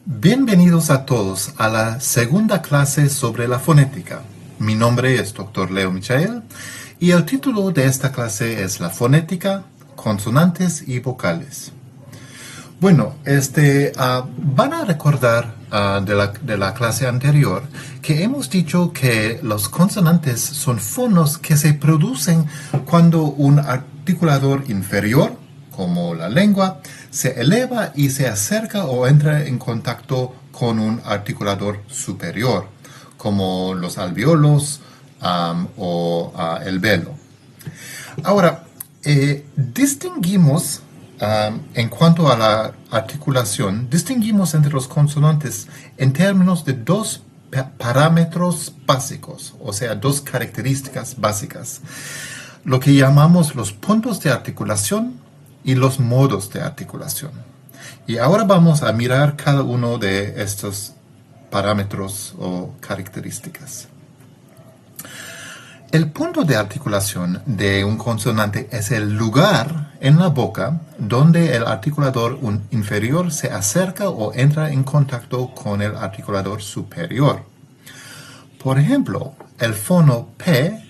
Bienvenidos a todos a la segunda clase sobre la fonética. Mi nombre es Dr. Leo Michael y el título de esta clase es La fonética, consonantes y vocales. Bueno, van a recordar de la clase anterior que hemos dicho que los consonantes son fonos que se producen cuando un articulador inferior, como la lengua, se eleva y se acerca o entra en contacto con un articulador superior, como los alvéolos o el velo. Ahora, distinguimos, en cuanto a la articulación, distinguimos entre los consonantes en términos de dos parámetros básicos, o sea, dos características básicas, lo que llamamos los puntos de articulación y los modos de articulación. Y ahora vamos a mirar cada uno de estos parámetros o características. El punto de articulación de un consonante es el lugar en la boca donde el articulador inferior se acerca o entra en contacto con el articulador superior. Por ejemplo, el fono P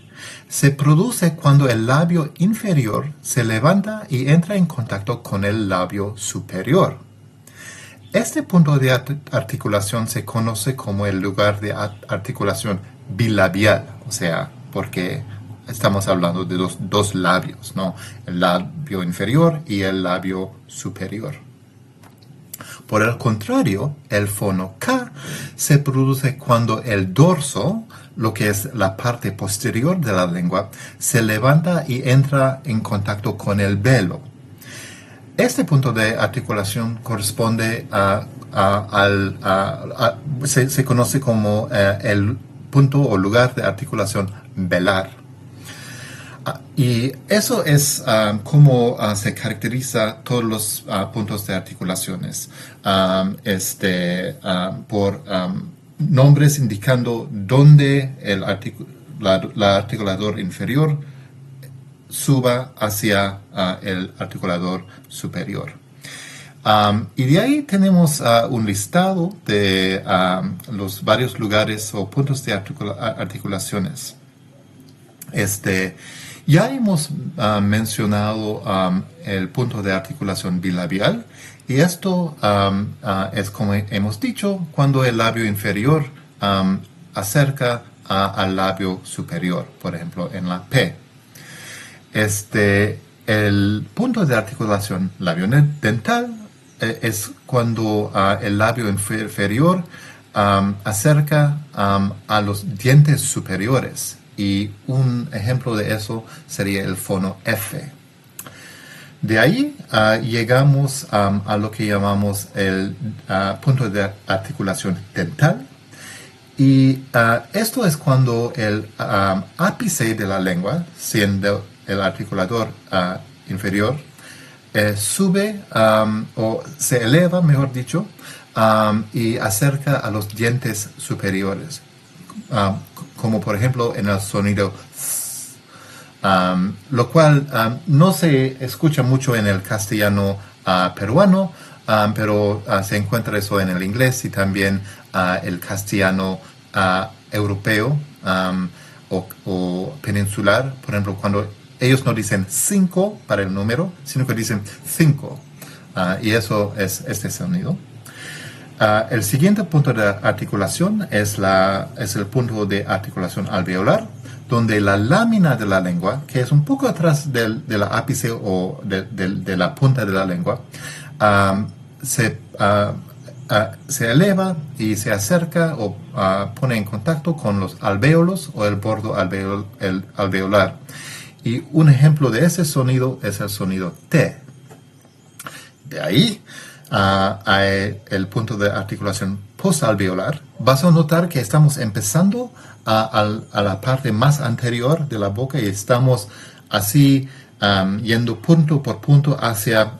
se produce cuando el labio inferior se levanta y entra en contacto con el labio superior. Este punto de articulación se conoce como el lugar de articulación bilabial, o sea, porque estamos hablando de dos labios, ¿no? El labio inferior y el labio superior. Por el contrario, el fono K se produce cuando el dorso, lo que es la parte posterior de la lengua, se levanta y entra en contacto con el velo. Este punto de articulación corresponde se conoce como el punto o lugar de articulación velar. Y eso es cómo se caracteriza todos los puntos de articulaciones, por nombres indicando dónde el articulador inferior suba hacia el articulador superior. Y de ahí tenemos un listado de los varios lugares o puntos de articulaciones. Ya hemos mencionado el punto de articulación bilabial, y esto es, como hemos dicho, cuando el labio inferior acerca al labio superior, por ejemplo, en la P. El punto de articulación labiodental es cuando el labio inferior acerca a los dientes superiores. Y un ejemplo de eso sería el fono F. De ahí llegamos a lo que llamamos el punto de articulación dental. Y esto es cuando el ápice de la lengua, siendo el articulador inferior, sube o se eleva, mejor dicho, y acerca a los dientes superiores. Como por ejemplo en el sonido lo cual no se escucha mucho en el castellano peruano, pero se encuentra eso en el inglés y también el castellano europeo o peninsular. Por ejemplo, cuando ellos no dicen 5 para el número, sino que dicen 5, y eso es este sonido. El siguiente punto de articulación es el punto de articulación alveolar, donde la lámina de la lengua, que es un poco atrás de la ápice o de la punta de la lengua, se eleva y se acerca o pone en contacto con los alvéolos o el borde alveolar. Y un ejemplo de ese sonido es el sonido T. De ahí, el punto de articulación postalveolar, vas a notar que estamos empezando a la parte más anterior de la boca y estamos así yendo punto por punto hacia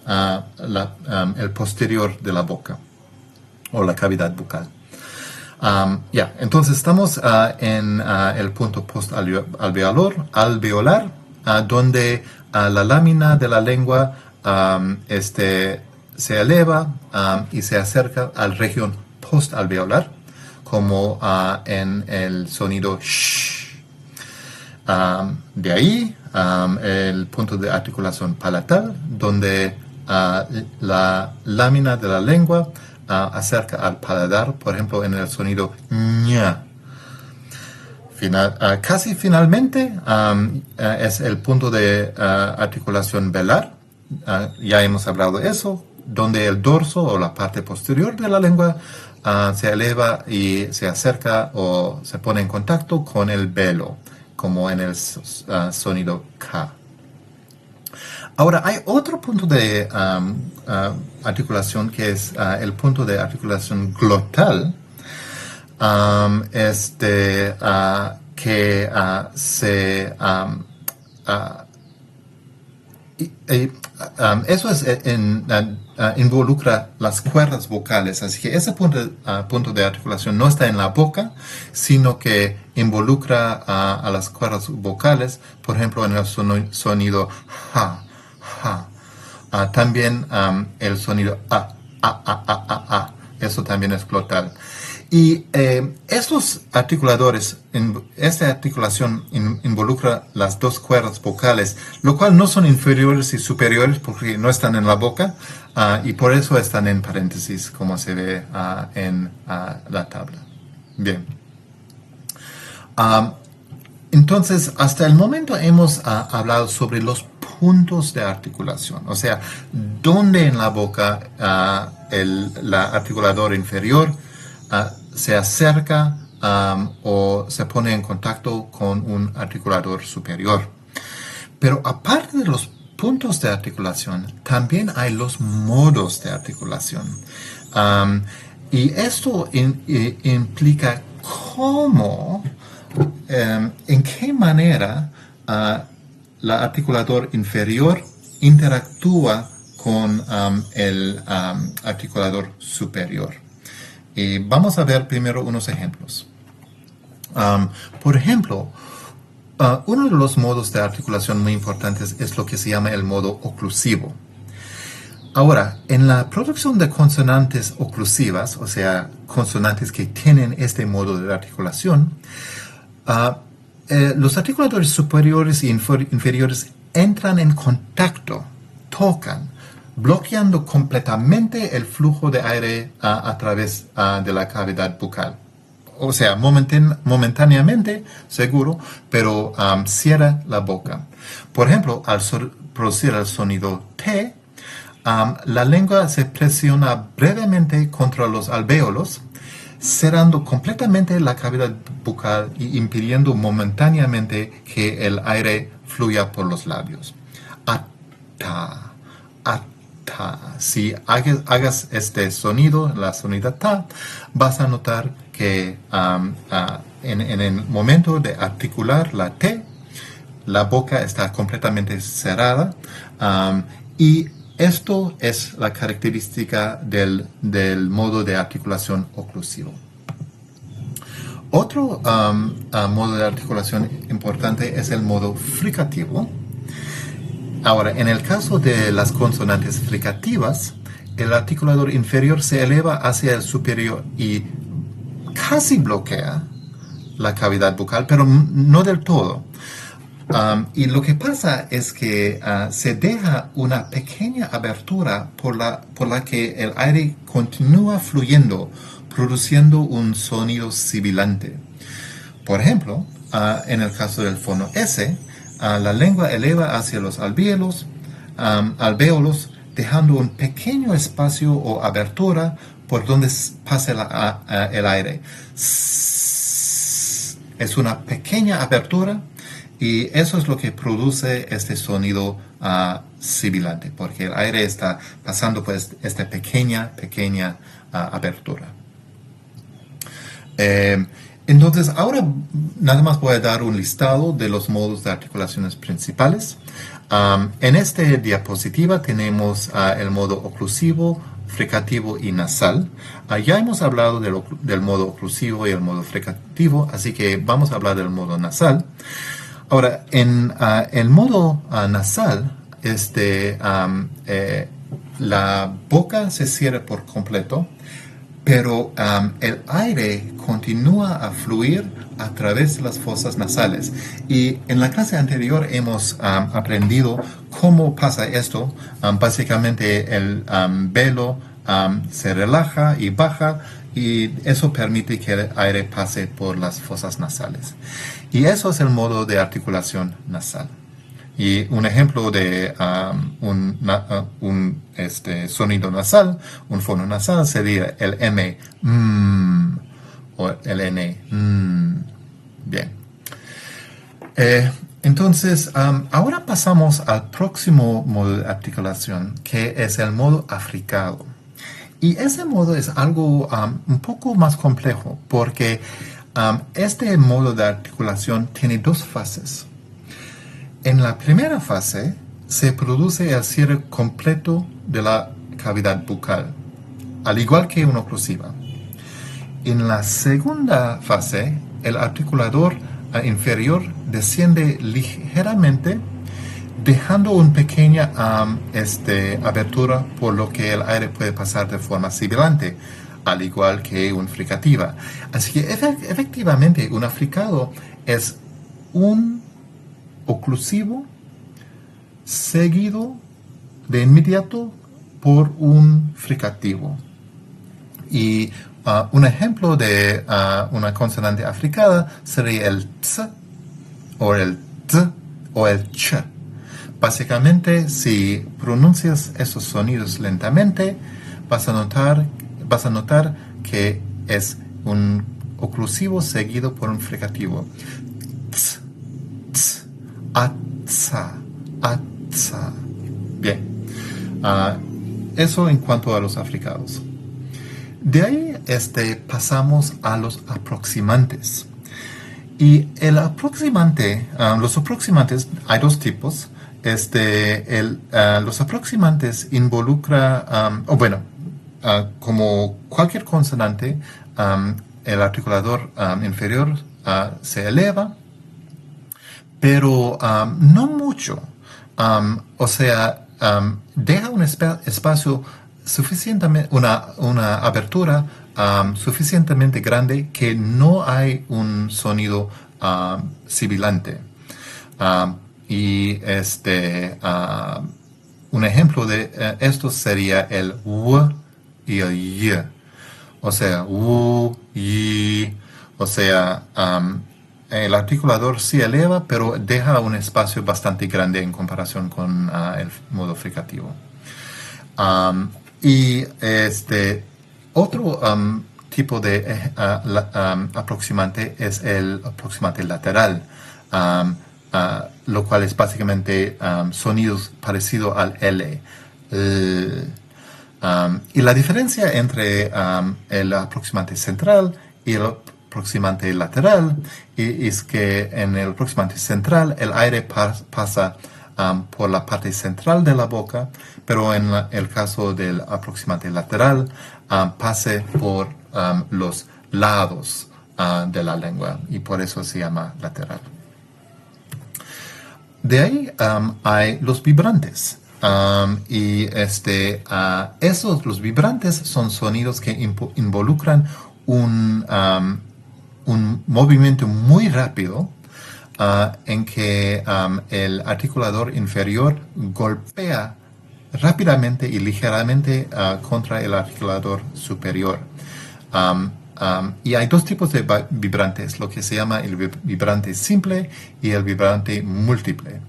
el posterior de la boca o la cavidad bucal. Entonces estamos en el punto postalveolar, donde la lámina de la lengua se eleva y se acerca a la región postalveolar, como en el sonido sh. De ahí el punto de articulación palatal, donde la lámina de la lengua acerca al paladar, por ejemplo, en el sonido ña. Casi finalmente es el punto de articulación velar. Ya hemos hablado de eso, donde el dorso o la parte posterior de la lengua se eleva y se acerca o se pone en contacto con el velo, como en el sonido K. Ahora, hay otro punto de articulación que es el punto de articulación glotal, que se eso es involucra las cuerdas vocales, así que ese punto de articulación no está en la boca, sino que involucra a las cuerdas vocales, por ejemplo en el sonido ja, ja. También el sonido a. Eso también es glotal. Y estos articuladores, esta articulación involucra las dos cuerdas vocales, lo cual no son inferiores y superiores porque no están en la boca, y por eso están en paréntesis, como se ve en la tabla. Bien. Entonces, hasta el momento hemos hablado sobre los puntos de articulación, o sea, dónde en la boca la articulador inferior se acerca o se pone en contacto con un articulador superior. Pero aparte de los puntos de articulación, también hay los modos de articulación. Y esto implica cómo, en qué manera la articulador inferior interactúa con el articulador superior. Y vamos a ver primero unos ejemplos. Por ejemplo, uno de los modos de articulación muy importantes es lo que se llama el modo oclusivo. Ahora, en la producción de consonantes oclusivas, o sea, consonantes que tienen este modo de articulación, los articuladores superiores e inferiores entran en contacto, tocan, bloqueando completamente el flujo de aire a través de la cavidad bucal. O sea, momentáneamente, seguro, pero cierra la boca. Por ejemplo, al producir el sonido T, la lengua se presiona brevemente contra los alvéolos, cerrando completamente la cavidad bucal y impidiendo momentáneamente que el aire fluya por los labios. Ata, ata. Si hagas este sonido, la sonida ta, vas a notar que en el momento de articular la T, la boca está completamente cerrada, y esto es la característica del modo de articulación oclusivo. Otro modo de articulación importante es el modo fricativo. Ahora, en el caso de las consonantes fricativas, el articulador inferior se eleva hacia el superior y casi bloquea la cavidad bucal, pero no del todo. Y lo que pasa es que se deja una pequeña abertura por la que el aire continúa fluyendo, produciendo un sonido sibilante. Por ejemplo, en el caso del fono S, la lengua eleva hacia los alvéolos, dejando un pequeño espacio o abertura por donde pasa el aire. Es una pequeña abertura y eso es lo que produce este sonido sibilante, porque el aire está pasando por esta pequeña abertura. Entonces, ahora nada más voy a dar un listado de los modos de articulaciones principales. En esta diapositiva tenemos el modo oclusivo, fricativo y nasal. Ya hemos hablado del modo oclusivo y el modo fricativo, así que vamos a hablar del modo nasal. Ahora, en el modo nasal, la boca se cierra por completo, pero el aire continúa a fluir a través de las fosas nasales. Y en la clase anterior hemos aprendido cómo pasa esto. Básicamente el velo se relaja y baja, y eso permite que el aire pase por las fosas nasales. Y eso es el modo de articulación nasal. Y un ejemplo de un sonido nasal, un fono nasal, sería el M, o el N, Bien. Entonces, ahora pasamos al próximo modo de articulación, que es el modo africado. Y ese modo es algo un poco más complejo, porque este modo de articulación tiene dos fases. En la primera fase se produce el cierre completo de la cavidad bucal, al igual que una oclusiva. En la segunda fase, el articulador inferior desciende ligeramente, dejando una pequeña abertura por lo que el aire puede pasar de forma sibilante, al igual que una fricativa. Así que efectivamente un africado es un oclusivo seguido de inmediato por un fricativo. Y un ejemplo de una consonante africada sería el ts, o el t, o el ch. Básicamente, si pronuncias esos sonidos lentamente, vas a notar que es un oclusivo seguido por un fricativo. Ts, ts, atza, atza. Bien. Eso en cuanto a los africados. De ahí pasamos a los aproximantes. Y el aproximante, los aproximantes, hay dos tipos. Los aproximantes involucra, como cualquier consonante, el articulador inferior se eleva, pero no mucho. Deja un espacio suficientemente, una abertura suficientemente grande que no hay un sonido sibilante. Un ejemplo de esto sería el w y el y. O sea, w, y. O sea, el articulador sí eleva, pero deja un espacio bastante grande en comparación con el modo fricativo. Otro tipo de aproximante es el aproximante lateral, lo cual es básicamente sonidos parecidos al L. Y la diferencia entre el aproximante central y el aproximante lateral es que en el aproximante central el aire pasa por la parte central de la boca, pero en el caso del aproximante lateral pase por los lados de la lengua, y por eso se llama lateral. De ahí hay los vibrantes. Los vibrantes son sonidos que involucran un movimiento muy rápido en que el articulador inferior golpea rápidamente y ligeramente contra el articulador superior. Y hay dos tipos de vibrantes, lo que se llama el vibrante simple y el vibrante múltiple.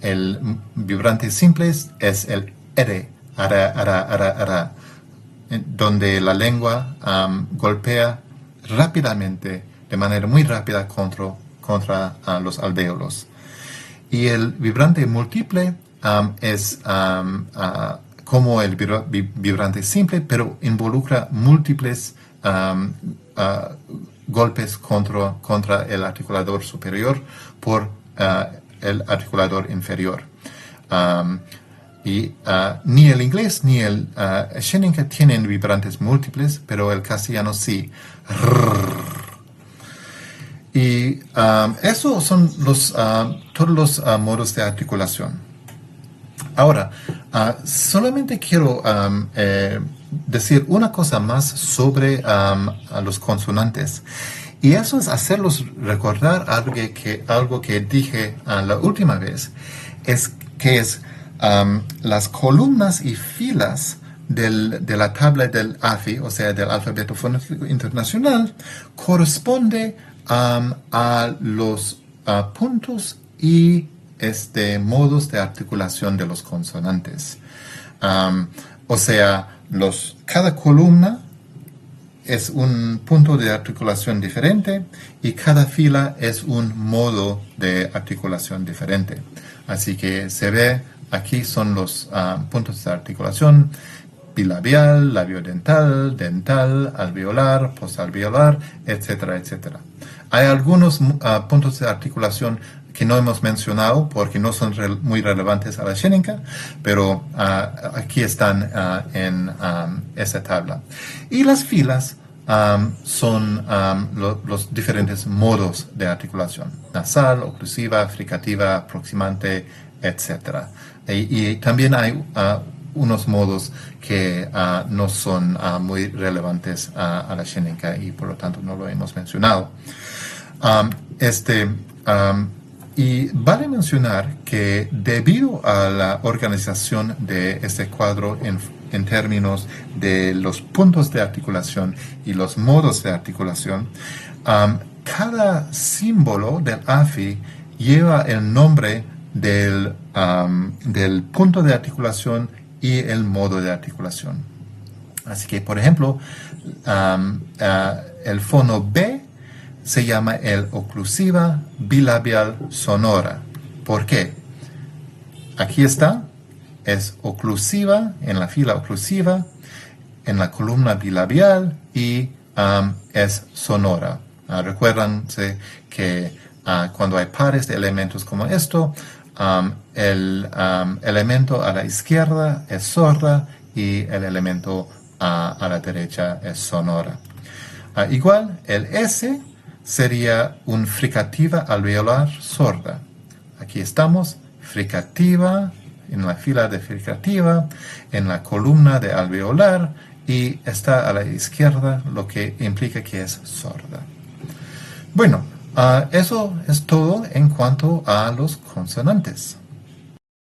El vibrante simple es el R, ara, donde la lengua golpea rápidamente, de manera muy rápida contra los alvéolos. Y el vibrante múltiple es como el vibrante simple, pero involucra múltiples golpes contra el articulador superior por el articulador inferior. Ni el inglés ni el Scheninka tienen vibrantes múltiples, pero el castellano sí. Y esos son todos los modos de articulación. Ahora, solamente quiero decir una cosa más sobre a los consonantes. Y eso es hacerlos recordar algo que dije la última vez, es que las columnas y filas de la tabla del AFI, o sea, del alfabeto fonético internacional, corresponde a los puntos y modos de articulación de los consonantes. O sea, cada columna es un punto de articulación diferente y cada fila es un modo de articulación diferente. Así que se ve, aquí son los puntos de articulación: bilabial, labiodental, dental, alveolar, postalveolar, etcétera, etcétera. Hay algunos puntos de articulación que no hemos mencionado porque no son muy relevantes a la Sheninka, pero aquí están en esa tabla. Y las filas son los diferentes modos de articulación: nasal, oclusiva, fricativa, proximante, etc. Y también hay unos modos que no son muy relevantes a la Sheninka y por lo tanto no lo hemos mencionado. Y vale mencionar que debido a la organización de este cuadro en términos de los puntos de articulación y los modos de articulación, cada símbolo del AFI lleva el nombre del punto de articulación y el modo de articulación. Así que, por ejemplo, el fono B se llama el oclusiva bilabial sonora. ¿Por qué? Aquí está, es oclusiva, en la fila oclusiva, en la columna bilabial y es sonora. Recuérdense que cuando hay pares de elementos como esto, el elemento a la izquierda es sorda y el elemento a la derecha es sonora. Igual, el S sería un fricativa alveolar sorda. Aquí estamos, fricativa, en la fila de fricativa, en la columna de alveolar, y está a la izquierda, lo que implica que es sorda. Bueno, eso es todo en cuanto a los consonantes.